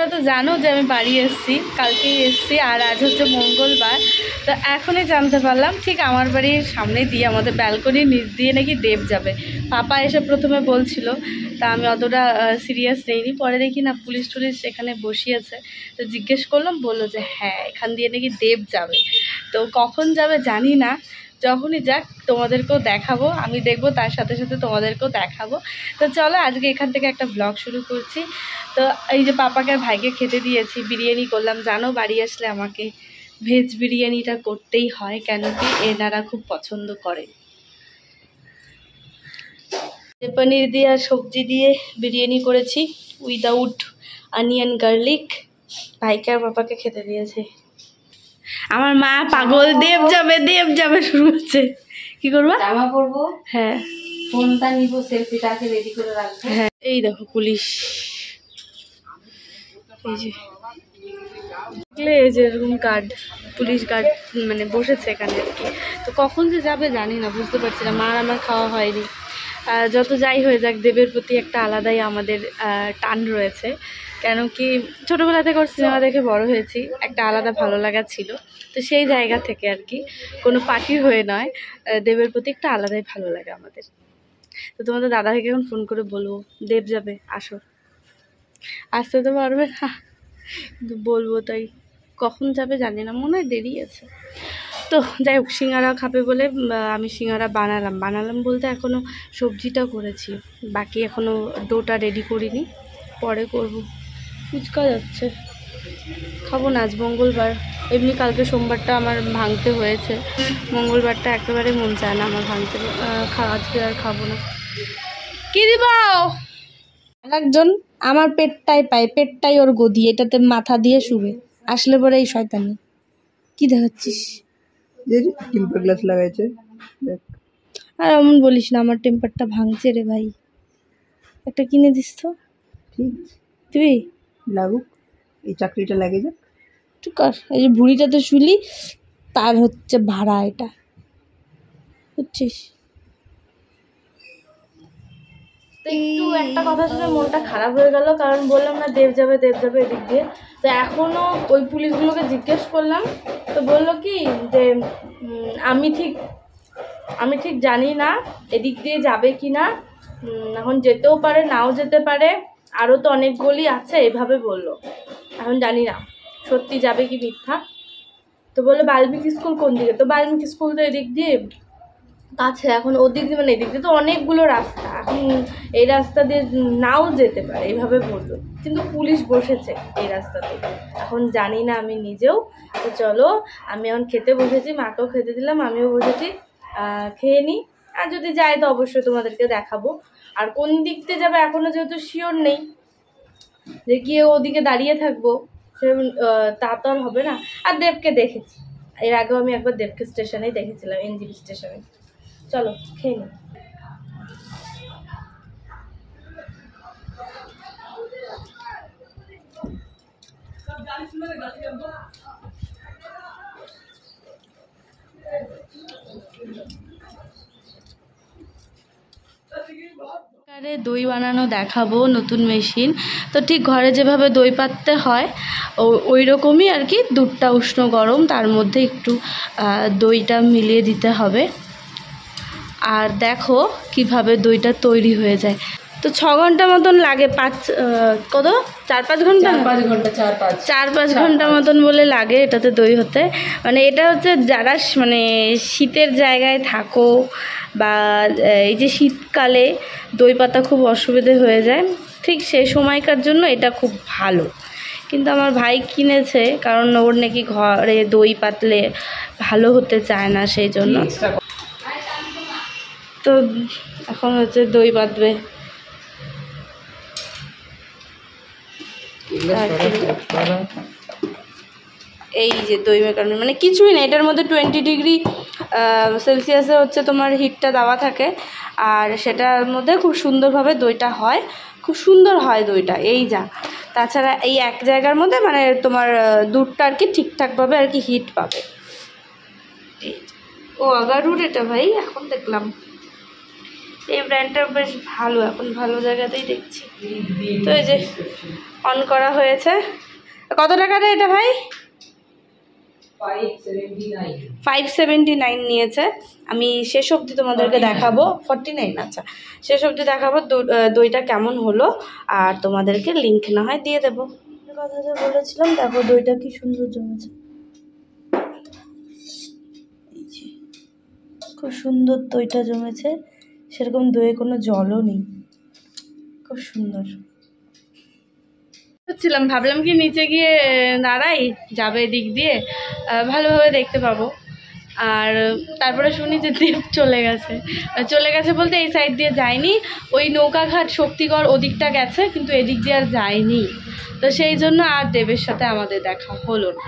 তোমরা তো জানো যে আমি বাড়ি এসেছি, কালকেই এসেছি, আর আজ হচ্ছে মঙ্গলবার। তো এখনই জানতে পারলাম ঠিক আমার বাড়ির সামনে দিয়ে আমাদের ব্যালকনির নিচ দিয়ে নাকি দেব যাবে। পাপা এসে প্রথমে বলছিল, তা আমি অতটা সিরিয়াস নেইনি। পরে দেখি না পুলিশ টুলিশ এখানে বসিয়েছে, তো জিজ্ঞেস করলাম, বললো যে হ্যাঁ এখান দিয়ে নাকি দেব যাবে। তো কখন যাবে জানি না, যখনই যাক তোমাদেরকেও দেখাবো, আমি দেখবো তার সাথে সাথে তোমাদেরকেও দেখাবো। তো চলো আজকে এখান থেকে একটা ব্লগ শুরু করছি। তো এই যে পাপাকে আর ভাইকে খেতে দিয়েছি, বিরিয়ানি করলাম। জানো বাড়ি আসলে আমাকে ভেজ বিরিয়ানিটা করতেই হয়, কেন কি এনারা খুব পছন্দ করে। পনির দিয়ে আর সবজি দিয়ে বিরিয়ানি করেছি উইদাউট অনিয়ন গার্লিক। ভাইকে আর পাপাকে খেতে দিয়েছি। আমার মা পাগল, দেব যাবে শুরু হচ্ছে। কি করবা? জামা পরবো, হ্যাঁ ফোনটা নিব, সেলফিটাকে রেডি করে রাখবো। হ্যাঁ এই দেখো পুলিশ, এই যে এই যে এরকম গার্ড, পুলিশ গার্ড মানে বসেছে এখানে আর কি। তো কখন যে যাবে জানি না, বুঝতে পারছি না। মার আমার খাওয়া হয়নি। যত যাই হয়ে যাক, দেবের প্রতি একটা আলাদাই আমাদের টান রয়েছে, কেন কি ছোটোবেলা থেকে ওর সিনেমা দেখে বড় হয়েছি, একটা আলাদা ভালো লাগা ছিল। তো সেই জায়গা থেকে আর কি, কোনো পার্টির হয়ে নয়, দেবের প্রতি একটা আলাদাই ভালো লাগে আমাদের। তো তোমাদের দাদাকে এখন ফোন করে বলবো দেব যাবে, আসো। আসতে তো পারবে না, কিন্তু বলবো, তাই কখন যাবে জানি না, মনে হয় দেরি আছে। তো যাই হোক, সিঙ্গারা খাবে বলে আমি সিঙ্গারা বানালাম বলতে এখনও সবজিটা করেছি, বাকি এখনও ডোটা রেডি করিনি, পরে করব। ফুচকা যাচ্ছে, খাবো না আজ মঙ্গলবার। এমনি কালকে সোমবারটা আমার ভাঙতে হয়েছে, মঙ্গলবারটা একেবারে মন চায় না আমার ভাঙতে, আজকে আর খাবো না। কি দিব একজন, আমার পেটটাই পায়, পেটটাই ওর গদি, এটাতে মাথা দিয়ে শুবে, আসলে পরে এই শয়তানি। কি দেখাচ্ছিস? টেম্পার গ্লাস লাগাইছে, দেখ। আর এমন বলিস না, আমার টেম্পারটা ভাঙছে রে ভাই, একটা কিনে দিস তো। ঠিক তুই লাগুক, এই চাকরিটা লাগে যাক। ঠিক কর, এই যে ভুড়িটাতে শুলি, তার হচ্ছে ভাড়া এটা, বুঝছিস? তো একটু একটা কথা শুনে মনটা খারাপ হয়ে গেল, কারণ বললাম না দেব যাবে এদিক দিয়ে। তো এখনও ওই পুলিশগুলোকে জিজ্ঞেস করলাম, তো বললো কি যে আমি ঠিক জানি না এদিক দিয়ে যাবে কি না, এখন যেতেও পারে নাও যেতে পারে, আরও তো অনেক গলি আছে, এভাবে বললো। এখন জানি না সত্যি যাবে কি মিথ্যা। তো বললো বাল্মীকি স্কুল কোন দিকে, তো বাল্মীকি স্কুল তো এদিক দিয়ে কাছে, এখন ওদিক দিয়ে মানে এদিক দিয়ে তো অনেকগুলো রাস্তা, এখন এই রাস্তা দিয়ে নাও যেতে পারে, এইভাবে বললো। কিন্তু পুলিশ বসেছে এই রাস্তাতে, এখন জানি না আমি নিজেও। তো চলো আমি এখন খেতে বসেছি, মাকেও খেতে দিলাম, আমিও বসেছি, খেয়ে নিই। আর যদি যাই তো অবশ্যই তোমাদেরকে দেখাবো। আর কোন দিক দিয়ে যাবে এখনও যেহেতু শিওর নেই, যে গিয়ে ওদিকে দাঁড়িয়ে থাকবো সে তা তো আর হবে না। আর দেবকে দেখেছি, এর আগেও আমি একবার দেবকে স্টেশনেই দেখেছিলাম, এনজিবি স্টেশনে। চলো খেয়ে নিই। দই বানানো দেখাবো, নতুন মেশিন। তো ঠিক ঘরে যেভাবে দই পাততে হয় ওই রকমই আর কি, দুধটা উষ্ণ গরম, তার মধ্যে একটু দইটা মিলিয়ে দিতে হবে। আর দেখো কিভাবে দইটা তৈরি হয়ে যায়। তো 6 ঘন্টা মতন লাগে, 4-5 ঘন্টা, 4-5 ঘন্টা মতন বলে লাগে এটাতে দই হতে। মানে এটা হচ্ছে যারা মানে শীতের জায়গায় থাকো, বা এই যে শীতকালে দই পাতা খুব অসুবিধে হয়ে যায়, ঠিক সেই সময়কার জন্য এটা খুব ভালো। কিন্তু আমার ভাই কিনেছে, কারণ ওর নাকি ঘরে দই পাতলে ভালো হতে চায় না, সেই জন্য। তো এখন হচ্ছে দই পাতবে, এই যে দই মেকার মানে কিছুই না, এটার মধ্যে 20 ডিগ্রি সেলসিয়াসে হচ্ছে তোমার হিটটা দেওয়া থাকে, আর সেটার মধ্যে খুব সুন্দরভাবে দইটা হয়, খুব সুন্দর হয় দইটা। এই যা, তাছাড়া এই এক জায়গার মধ্যে মানে তোমার দুধটা আর কি ঠিকঠাকভাবে আর কি হিট পাবে। ও আগারুর এটা ভাই, এখন দেখলাম এই ব্র্যান্ডটা বেশ ভালো, এখন ভালো জায়গাতেই দেখছি। তো এই যে অন করা হয়েছে। কত টাকা রে এটা ভাই? 579 নিয়েছে। আমি শেষ অবধি তোমাদেরকে দেখাবো। 49, আচ্ছা শেষ অবধি দেখাবো দইটা কেমন হলো, আর তোমাদেরকে লিঙ্ক না হয় দিয়ে দেবো। কথা যে বলেছিলাম, দেখো দইটা কি সুন্দর জমেছে, খুব সুন্দর দইটা জমেছে, সেরকম দইয়ে কোনো জলও নেই, খুব সুন্দর। ছিলাম ভাবলাম কি নিচে গিয়ে দাঁড়াই, যাবে দিক দিয়ে ভালোভাবে দেখতে পাবো। আর তারপরে শুনি যে দেব চলে গেছে বলতে এই সাইড দিয়ে যায়নি, ওই নৌকাঘাট শক্তিগড় ওদিকটা গেছে, কিন্তু এদিক দিয়ে আর যায়নি। তো সেই জন্য আর দেবের সাথে আমাদের দেখা হলো না।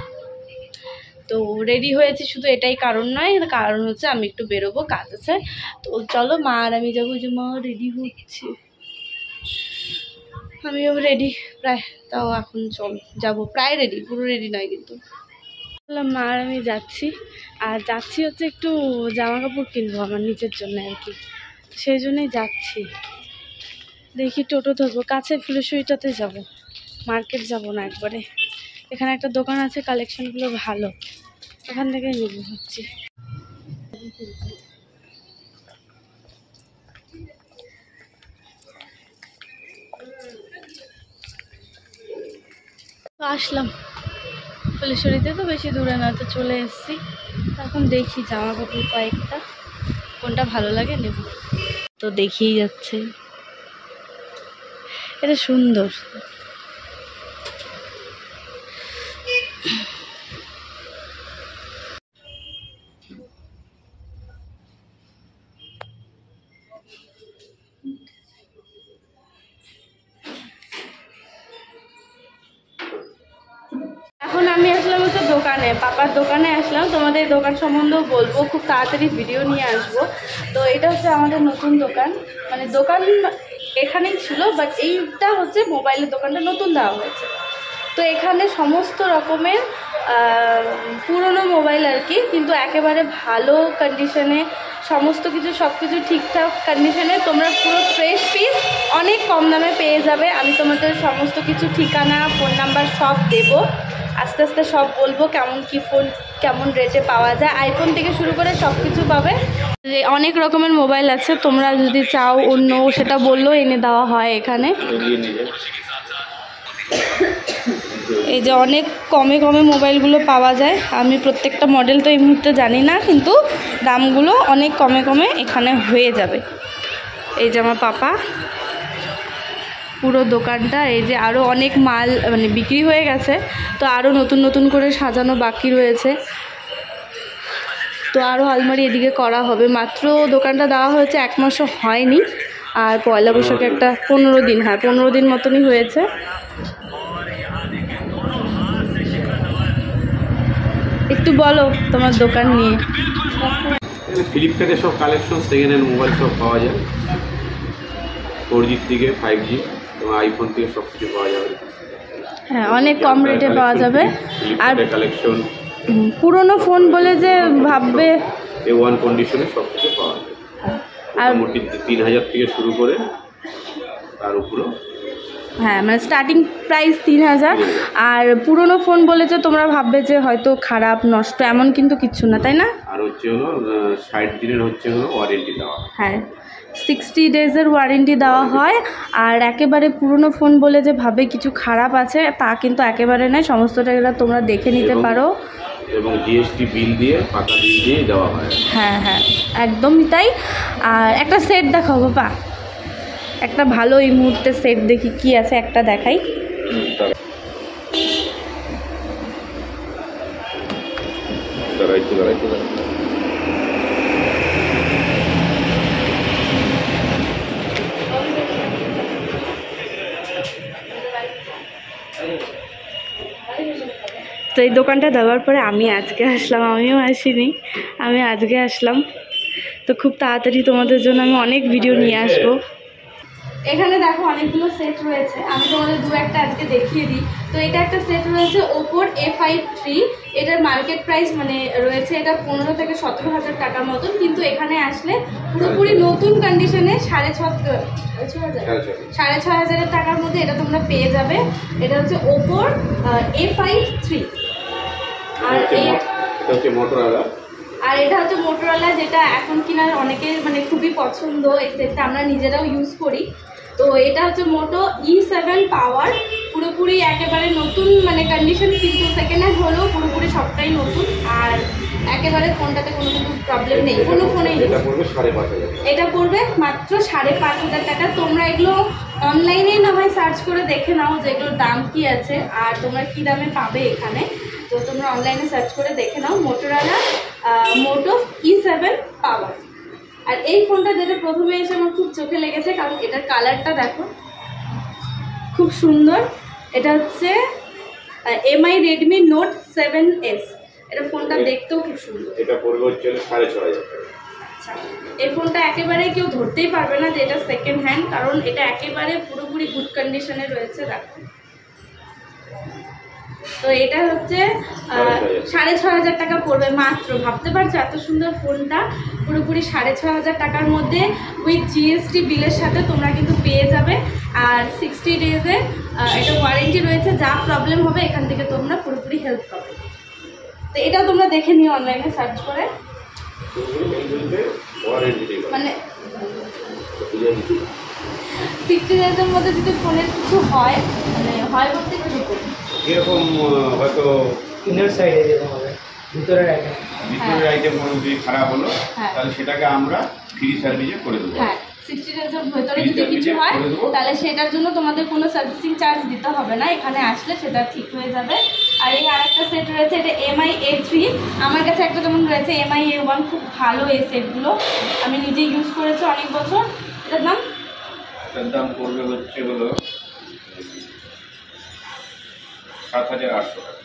তো রেডি হয়েছি, শুধু এটাই কারণ নয়, কারণ হচ্ছে আমি একটু বেরোবো, কাজ আছে। তো চলো মা আর আমি যাবো, যে মা রেডি হচ্ছে, আমিও রেডি প্রায়, তাও এখন যাবো, প্রায় রেডি, পুরো রেডি নয় কিন্তু। মা আর আমি যাচ্ছি, আর যাচ্ছি হচ্ছে একটু জামা কাপড় কিনবো আমার নিজের জন্য আর কি, সেই জন্যই যাচ্ছি। দেখি টোটো ধরবো, কাছে ফুলেশ্বরীটাতে যাব, মার্কেট যাব না একবারে। এখানে একটা দোকান আছে, কালেকশনগুলো ভালো, এখান থেকে নেব ভাবছি। তো আসলাম ফুলেশ্বরীতে, তো বেশি দূরে না, তো চলে এসেছি। এখন দেখি জামা কাপড় কয়েকটা, কোনটা ভালো লাগে নেব। তো দেখেই যাচ্ছে, এটা সুন্দর। এখন আমি আসলাম হচ্ছে দোকানে, পাপার দোকানে আসলাম। তোমাদের দোকান সম্বন্ধেও বলবো, খুব তাড়াতাড়ি ভিডিও নিয়ে আসবো। তো এটা হচ্ছে আমাদের নতুন দোকান, মানে দোকান এখানেই ছিল, বাট এইটা হচ্ছে মোবাইলের দোকানটা নতুন দেওয়া হয়েছে। তো এখানে সমস্ত রকমের পুরনো মোবাইল আর কি, কিন্তু একেবারে ভালো কন্ডিশনে, সমস্ত কিছু সব কিছু ঠিকঠাক কন্ডিশনে, তোমরা পুরো ফ্রেশ পিস অনেক কম দামে পেয়ে যাবে। আমি তোমাদের সমস্ত কিছু ঠিকানা, ফোন নাম্বার সব দেবো, আস্তে আস্তে সব বলবো, কেমন কি ফোন কেমন রেটে পাওয়া যায়, আইফোন থেকে শুরু করে সব কিছু পাবে। অনেক রকমের মোবাইল আছে, তোমরা যদি চাও অন্য সেটা বললেও এনে দেওয়া হয় এখানে। এই যে অনেক কমে কমে মোবাইলগুলো পাওয়া যায়। আমি প্রত্যেকটা মডেল তো এই মুহূর্তে জানি না, কিন্তু দামগুলো অনেক কমে কমে এখানে হয়ে যাবে। এই যে আমার পাপা, পুরো দোকানটা, এই যে আরও অনেক মাল মানে বিক্রি হয়ে গেছে, তো আরও নতুন নতুন করে সাজানো বাকি রয়েছে। তো আরও আলমারি এদিকে করা হবে। মাত্র দোকানটা দেওয়া হয়েছে, 1 মাসও হয়নি, আর পয়লা বৈশাখে একটা 15 দিন, হ্যাঁ 15 দিন মতনই হয়েছে। একটু বলো তোমার দোকান নিয়ে। ফ্লিপকার্টে সব কালেকশন সেকেন্ড হ্যান্ড মোবাইল সব পাওয়া যায়, 4G থেকে 5G এবং আইফোন থেকে সব কিছু পাওয়া যাবে। হ্যাঁ, অনেক কম রেটে পাওয়া যাবে। আর কালেকশন পুরনো ফোন বলে যে ভাববে, A1 কন্ডিশনে সব কিছু পাওয়া যায়। আর মোটামুটি 3000 থেকে শুরু করে তার উপরেও, হ্যাঁ মানে স্টার্টিং প্রাইস 3000। আর পুরনো ফোন বলে যে তোমরা ভাববে যে হয়তো খারাপ নষ্ট, এমন কিন্তু কিচ্ছু না, তাই না? আর হচ্ছে হলো 60 দিনের হচ্ছে হলো ওয়ারেন্টি দেওয়া। হ্যাঁ, 60 ডেজের ওয়ারেন্টি দেওয়া হয়। আর একেবারে পুরনো ফোন বলে যে ভাবে কিছু খারাপ আছে, তা কিন্তু একেবারে নয়, সমস্তটা এগুলো তোমরা দেখে নিতে পারো। এবং জিএসটি বিল দিয়ে, পাকা বিল দিয়ে দেওয়া হয়। হ্যাঁ হ্যাঁ, একদমই তাই। আর একটা সেট দেখাও বাবা, একটা ভালো এই মুহূর্তে সেট দেখি কি আছে, একটা দেখাই। তো এই দোকানটা দেওয়ার পরে আমি আজকে আসলাম, আমিও আসিনি, আমি আজকে আসলাম। তো খুব তাড়াতাড়ি তোমাদের জন্য আমি অনেক ভিডিও নিয়ে আসবো। এখানে দেখো অনেকগুলো সেট রয়েছে, আমি তোমাদের দু একটা আজকে দেখিয়ে দিই। তো এটা একটা সেট রয়েছে ওপোর A53, এটার মার্কেট প্রাইস মানে রয়েছে এটা 15 থেকে 17,000 টাকার মতন, কিন্তু এখানে আসলে পুরোপুরি নতুন কন্ডিশনে 6,500 টাকার মধ্যে এটা তোমরা পেয়ে যাবে। এটা হচ্ছে ওপোর A53। আর এটা হচ্ছে মোটরোলা, যেটা এখন কিনার অনেকের মানে খুবই পছন্দ। এই সেটটা আমরা নিজেরাও ইউজ করি। তো এটা হচ্ছে মোটো E7 পাওয়ার, পুরোপুরি একেবারে নতুন মানে কন্ডিশন, কিন্তু সেকেন্ড হ্যান্ড হলেও পুরোপুরি সবটাই নতুন। আর একেবারে ফোনটাতে কোনো কিন্তু প্রবলেম নেই, কোনো ফোনেই নেই। এটা পড়বে মাত্র 5,500 টাকা। তোমরা এগুলো অনলাইনেই না হয় সার্চ করে দেখে নাও যে এগুলোর দাম কি আছে আর তোমরা কী দামে পাবে এখানে। তো তোমরা অনলাইনে সার্চ করে দেখে নাও মোটরোলা মোটো E7 পাওয়ার। আর এই ফোনটা যেটা প্রথমে এসে আমার খুব চোখে লেগেছে, কারণ এটার কালারটা দেখো খুব সুন্দর। এটা হচ্ছে MI Redmi Note 7S। এটা ফোনটা দেখতেও খুব সুন্দর। এটা পড়বে হচ্ছে 6,500 টাকা। আচ্ছা, এই ফোনটা একেবারে কেউ ধরতেই পারবে না যে এটা সেকেন্ড হ্যান্ড, কারণ এটা একেবারে পুরোপুরি গুড কন্ডিশনে রয়েছে। দেখো, তো এটা হচ্ছে 6,500 টাকা পড়বে মাত্র। ভাবতে পারছো এত সুন্দর ফোনটা পুরোপুরি 6,500 টাকার মধ্যে উইথ GST বিলের সাথে তোমরা কিন্তু পেয়ে যাবে। আর 60 ডেজের এটা ওয়ারেন্টি রয়েছে, যা প্রবলেম হবে এখান থেকে তোমরা পুরোপুরি হেল্প পাবে। তো এটাও তোমরা দেখে নিও অনলাইনে সার্চ করে। মানে 60 ডেজের মধ্যে যদি ফোনের কিছু হয়, মানে হয় বলতে কিছু এরকম হয়তো ইনার সাইডে যেরকম হবে, ভিতরের আইটেম কোনো যদি খারাপ হলো তাহলে সেটাকে আমরা ফ্রি সার্ভিসে করে দেবো। হ্যাঁ, 60 ডেজের ভেতরে যদি কিছু হয় তাহলে সেটার জন্য তোমাদের কোনো সার্ভিসিং চার্জ দিতে হবে না, এখানে আসলে সেটা ঠিক হয়ে যাবে। আর এই আরেকটা সেট রয়েছে, এটা MI A3। আমার কাছে একটা যেমন রয়েছে MI A1, খুব ভালো এই সেটগুলো, আমি নিজে ইউজ করেছি অনেক বছর। এটার দাম পড়বে হচ্ছে হলো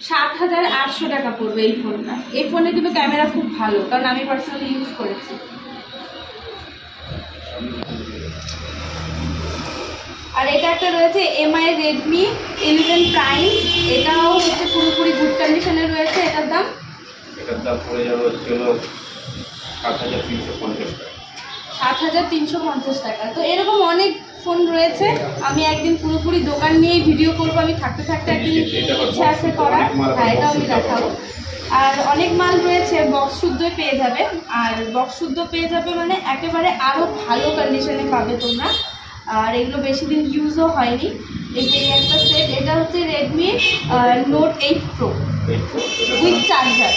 7,800 টাকা পড়বে এই ফোনটা। এই ফোনে কিন্তু ক্যামেরা খুব ভালো, কারণ আমি পার্সোনালি ইউজ করেছি। আর এটা একটা রয়েছে MI Redmi 11 Prime। এটাও হচ্ছে পুরোপুরি গুড কন্ডিশনে রয়েছে। এটার দাম পড়ে যাবে হচ্ছে হলো 7,350 টাকা। 7,350 টাকা। তো এরকম অনেক ফোন রয়েছে। আমি একদিন পুরোপুরি দোকান নিয়েই ভিডিও করবো, আমি থাকতে থাকতে একদিন ইচ্ছা আছে করার। হ্যাঁ, এটাও আমি দেখাবো। আর অনেক মাল রয়েছে, বক্স শুদ্ধ পেয়ে যাবে। আর বক্স শুদ্ধ পেয়ে যাবে মানে একেবারে আরও ভালো কন্ডিশনে পাবে তোমরা। আর এগুলো বেশি দিন ইউজও হয়নি। এই যে একটা সেট, এটা হচ্ছে Redmi Note 8 Pro with charger.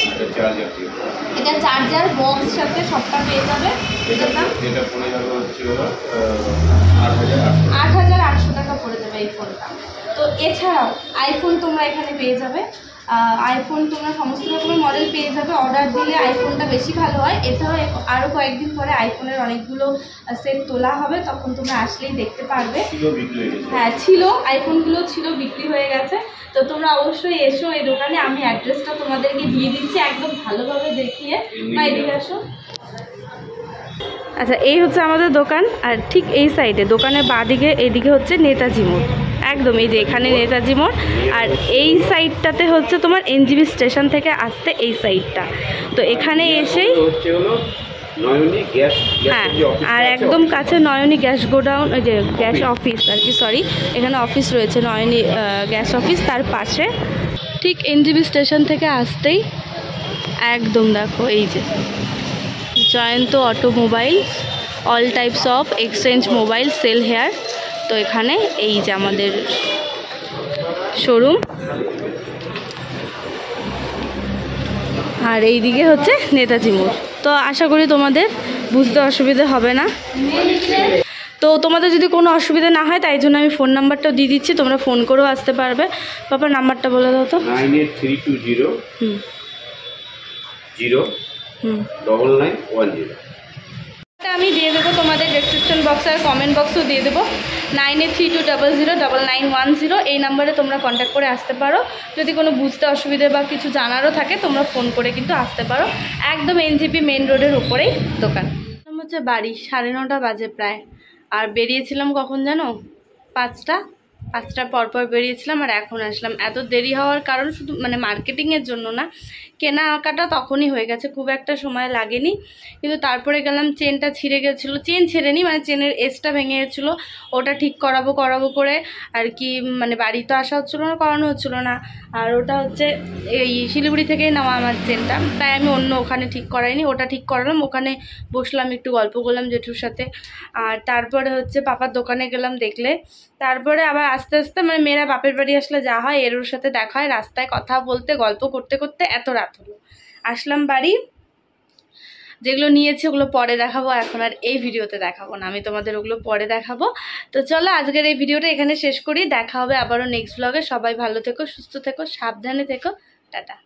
এটা চার্জার বক্স সাথে সবটা পেয়ে যাবে। এটার দাম 8,800 টাকা পড়ে যাবে এই ফোনটা। তো এছাড়াও আইফোন তোমরা এখানে পেয়ে যাবে। আইফোন তোমরা সমস্ত রকমের মডেল পেয়ে যাবে। অর্ডার দিলে আইফোনটা বেশি ভালো হয়। এছাড়াও আরও কয়েকদিন পরে আইফোনের অনেকগুলো সেট তোলা হবে, তখন তোমরা আসলেই দেখতে পারবে। হ্যাঁ, ছিল, আইফোনগুলো ছিল, বিক্রি হয়ে গেছে। তো তোমরা অবশ্যই এসো এই দোকানে। আমি অ্যাড্রেসটা তোমাদেরকে দিয়ে দিচ্ছি একদম ভালোভাবে দেখিয়ে। বা এদিকে আসো। আচ্ছা, এই হচ্ছে আমাদের দোকান। আর ঠিক এই সাইডে দোকানের বাঁদিকে এইদিকে হচ্ছে নেতাজি মোড়, একদম এই যে এখানে নেতাজি মোড়। আর এই সাইডটাতে হচ্ছে তোমার NGB স্টেশন থেকে আসতে এই সাইডটা। তো এখানে এসেই হ্যাঁ, আর একদম কাছে নয়নী গ্যাস গোডাউন, ওই যে গ্যাস অফিস আর কি, সরি, এখানে অফিস রয়েছে নয়নী গ্যাস অফিস, তার পাশে ঠিক NGB স্টেশন থেকে আসতেই একদম দেখো এই যে Jayanta automobile, all types of exchange mobile sell here. তো এখানে এই যে আমাদের শোরুম। আর এই দিকে হচ্ছে নেতাজি মোড়। তো আশা করি তোমাদের বুঝতে অসুবিধা হবে না। তো তোমাদের যদি কোনো অসুবিধা না হয় তাই জন্য আমি ফোন নাম্বারটাও দিয়ে দিচ্ছি, তোমরা ফোন করেও আসতে পারবে। বাবার নাম্বারটা বলে দাও তো। 98320 09910। আমি দিয়ে দেবো তোমাদের ডেসক্রিপশন বক্স আর কমেন্ট বক্সও দিয়ে দেবো। 9832009910 এই নাম্বারে তোমরা কন্ট্যাক্ট করে আসতে পারো। যদি কোনো বুঝতে অসুবিধে বা কিছু জানারও থাকে তোমরা ফোন করে কিন্তু আসতে পারো। একদম NGP মেন রোডের উপরেই দোকান। হচ্ছে বাড়ি 9:30 বাজে প্রায়। আর বেরিয়েছিলাম কখন জানো, 5টার পরপর বেরিয়েছিলাম আর এখন আসলাম। এত দেরি হওয়ার কারণ শুধু মানে মার্কেটিংয়ের জন্য না, কেনাকাটা তখনই হয়ে গেছে, খুব একটা সময় লাগেনি। কিন্তু তারপরে গেলাম, চেনটা ছিঁড়ে গেছিলো, চেন ছেড়েনি মানে চেনের এসটা ভেঙে গেছিলো, ওটা ঠিক করাবো করে আর কি, মানে বাড়ি তো আসা হচ্ছিলো না, করানো হচ্ছিলো না। আর ওটা হচ্ছে এই শিলিগুড়ি থেকেই নেওয়া আমার চেনটা, তাই আমি অন্য ওখানে ঠিক করাইনি, ওটা ঠিক করালাম, ওখানে বসলাম একটু গল্প করলাম জেঠুর সাথে। আর তারপরে হচ্ছে পাপার দোকানে গেলাম, দেখলে তারপরে আবার আস্তে আস্তে মানে মেয়েরা বাপের বাড়ি আসলে যা হয়, এর ওর সাথে দেখা হয়, রাস্তায় কথা বলতে গল্প করতে করতে এত রাত হলো। আসলাম বাড়ি, যেগুলো নিয়েছি ওগুলো পরে দেখাবো, এখন আর এই ভিডিওতে দেখাবো না, আমি তোমাদের ওগুলো পরে দেখাবো। তো চলো আজকের এই ভিডিওটা এখানে শেষ করি, দেখা হবে আবারও নেক্সট ব্লগে। সবাই ভালো থেকো, সুস্থ থেকো, সাবধানে থেকো, টাটা।